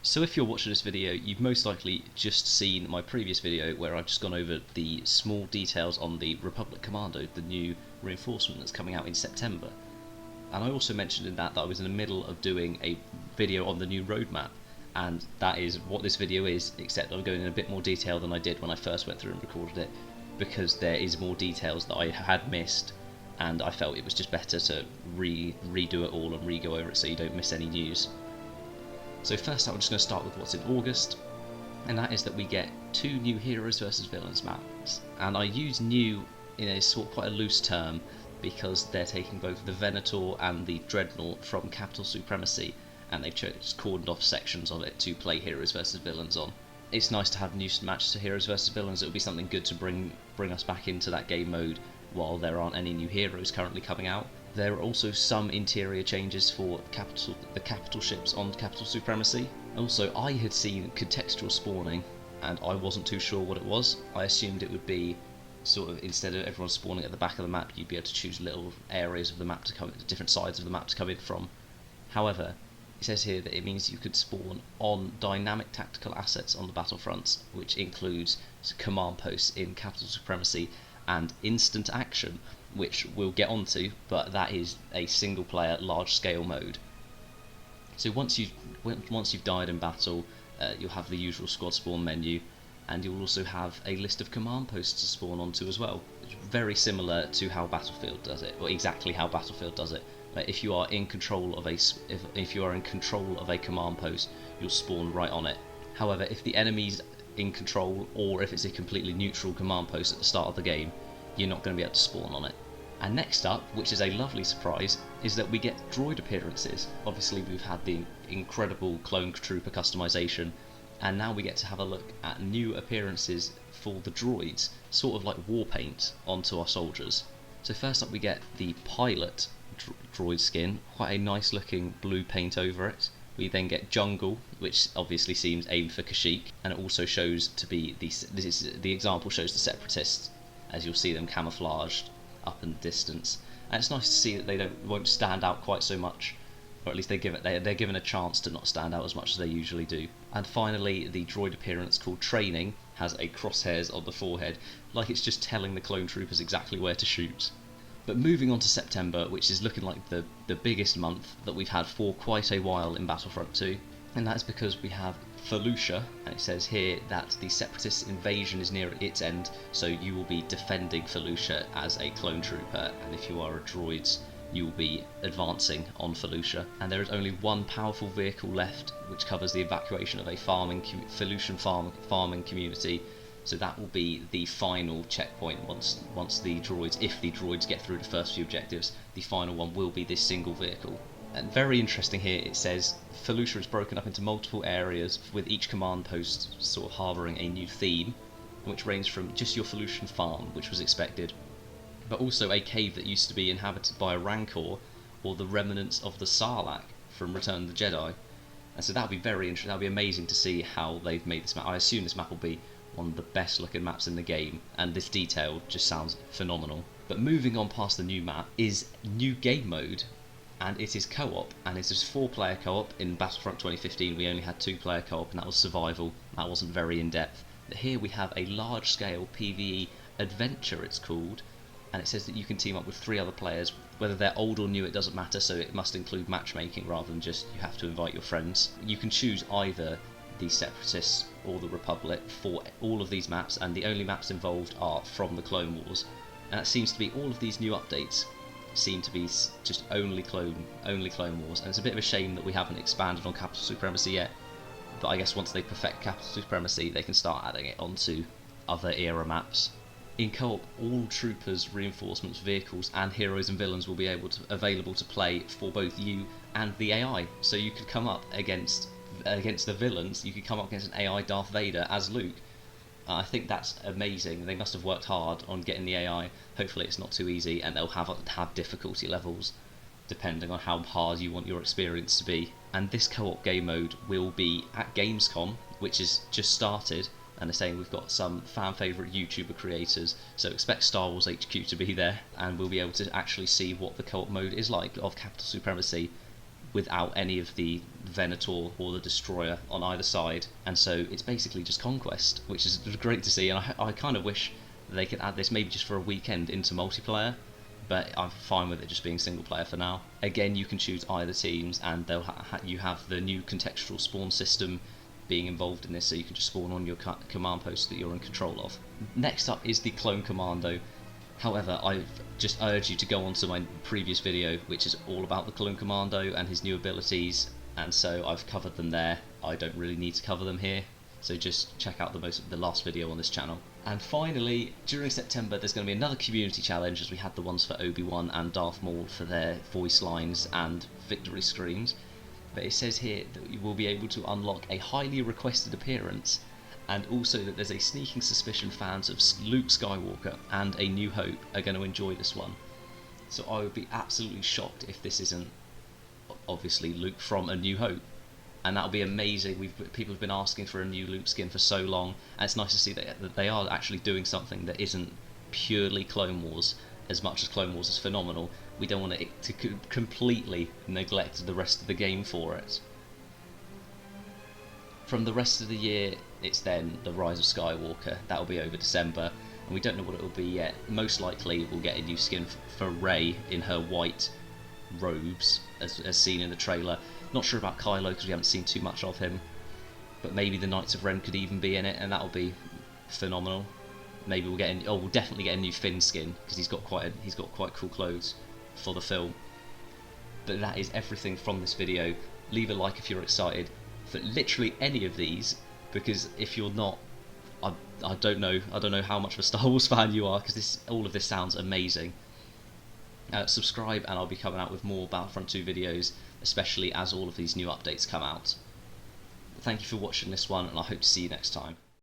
So if you're watching this video, you've most likely just seen my previous video where I've just gone over the small details on the Republic Commando, the new reinforcement that's coming out in September. And I also mentioned in that I was in the middle of doing a video on the new roadmap, and that is what this video is, except I'm going in a bit more detail than I did when I first went through and recorded it, because there is more details that I had missed, and I felt it was just better to redo it all and re-go over it so you don't miss any news. So first up, I'm just going to start with what's in August, and that is that we get 2 new Heroes versus Villains maps. And I use new in a sort of quite a loose term because they're taking both the Venator and the Dreadnought from Capital Supremacy, and they've just cordoned off sections of it to play Heroes versus Villains on. It's nice to have new matches to Heroes versus Villains. It would be something good to bring us back into that game mode while there aren't any new heroes currently coming out. There are also some interior changes for the capital ships on Capital Supremacy. Also, I had seen contextual spawning, and I wasn't too sure what it was. I assumed it would be sort of, instead of everyone spawning at the back of the map, you'd be able to choose little areas of the map to come, different sides of the map to come in from. However, it says here that it means you could spawn on dynamic tactical assets on the battlefronts, which includes command posts in Capital Supremacy and instant action, which we'll get onto, but that is a single player large scale mode. So once you've died in battle, you'll have the usual squad spawn menu, and you'll also have a list of command posts to spawn onto as well. It's very similar to how Battlefield does it, or exactly how Battlefield does it. If you are in control of a command post, you'll spawn right on it. However, if the enemy's in control, or if it's a completely neutral command post at the start of the game, you're not going to be able to spawn on it. And next up, which is a lovely surprise, is that we get droid appearances. Obviously we've had the incredible clone trooper customization, and now we get to have a look at new appearances for the droids, sort of like war paint onto our soldiers. So first up we get the pilot droid skin, quite a nice looking blue paint over it. We then get Jungle, which obviously seems aimed for Kashyyyk, and it also shows to be the example shows the Separatists, as you'll see them camouflaged up in the distance. And it's nice to see that they won't stand out quite so much, or at least they're given a chance to not stand out as much as they usually do. And finally, the droid appearance called Training has a crosshairs on the forehead, like it's just telling the clone troopers exactly where to shoot. But moving on to September, which is looking like the biggest month that we've had for quite a while in Battlefront 2, and that's because we have Felucia, and it says here that the Separatist invasion is near its end, so you will be defending Felucia as a clone trooper, and if you are a droid, you will be advancing on Felucia. And there is only one powerful vehicle left, which covers the evacuation of a Felucian farming community. So that will be the final checkpoint once the droids, if the droids get through the first few objectives, the final one will be this single vehicle. And very interesting here, it says Felucia is broken up into multiple areas, with each command post sort of harbouring a new theme, which ranges from just your Felucian farm, which was expected, but also a cave that used to be inhabited by a Rancor, or the remnants of the Sarlacc from Return of the Jedi. And so that would be very interesting. That would be amazing to see how they've made this map. I assume this map will be one of the best looking maps in the game, and this detail just sounds phenomenal. But moving on past the new map is new game mode, and it is co-op, and it is 4-player co-op. In Battlefront 2015 we only had 2-player co-op, and that was survival. That wasn't very in-depth. But here we have a large-scale PvE adventure, it's called, and it says that you can team up with 3 other players. Whether they're old or new, it doesn't matter, so it must include matchmaking rather than just you have to invite your friends. You can choose either the Separatists or the Republic for all of these maps, and the only maps involved are from the Clone Wars. And it seems to be all of these new updates seem to be just only Clone Wars, and it's a bit of a shame that we haven't expanded on Capital Supremacy yet. But I guess once they perfect Capital Supremacy, they can start adding it onto other era maps. In co-op, all troopers, reinforcements, vehicles, and heroes and villains will be available to play for both you and the AI. So you could come up against the villains, you could come up against an AI Darth Vader as Luke. I think that's amazing. They must have worked hard on getting the AI. Hopefully it's not too easy, and they'll have difficulty levels depending on how hard you want your experience to be. And this co-op game mode will be at Gamescom, which is just started, and they're saying we've got some fan favourite YouTuber creators, so expect Star Wars HQ to be there, and we'll be able to actually see what the co-op mode is like of Capital Supremacy without any of the Venator or the Destroyer on either side, and so it's basically just Conquest, which is great to see, and I kind of wish they could add this maybe just for a weekend into multiplayer, but I'm fine with it just being single player for now. Again, you can choose either teams, and you have the new contextual spawn system being involved in this, so you can just spawn on your command post that you're in control of. Next up is the Clone Commando. However, I've just urged you to go on to my previous video, which is all about the Clone Commando and his new abilities, and so I've covered them there. I don't really need to cover them here, so just check out the last video on this channel. And finally, during September there's going to be another community challenge, as we had the ones for Obi-Wan and Darth Maul for their voice lines and victory screams. But it says here that you will be able to unlock a highly requested appearance, and also that there's a sneaking suspicion fans of Luke Skywalker and A New Hope are going to enjoy this one. So I would be absolutely shocked if this isn't obviously Luke from A New Hope, and that would be amazing. People have been asking for a new Luke skin for so long, and it's nice to see that they are actually doing something that isn't purely Clone Wars. As much as Clone Wars is phenomenal, we don't want it to completely neglect the rest of the game for it. From the rest of the year, it's then The Rise of Skywalker. That will be over December, and we don't know what it will be yet. Most likely we'll get a new skin for Rey in her white robes, as seen in the trailer. Not sure about Kylo because we haven't seen too much of him, but maybe the Knights of Ren could even be in it, and that'll be phenomenal. Maybe we'll definitely get a new Finn skin, because he's got quite cool clothes for the film. But that is everything from this video. Leave a like if you're excited for literally any of these, because if you're not, I don't know how much of a Star Wars fan you are, because all of this sounds amazing. Subscribe, and I'll be coming out with more Battlefront 2 videos, especially as all of these new updates come out. Thank you for watching this one, and I hope to see you next time.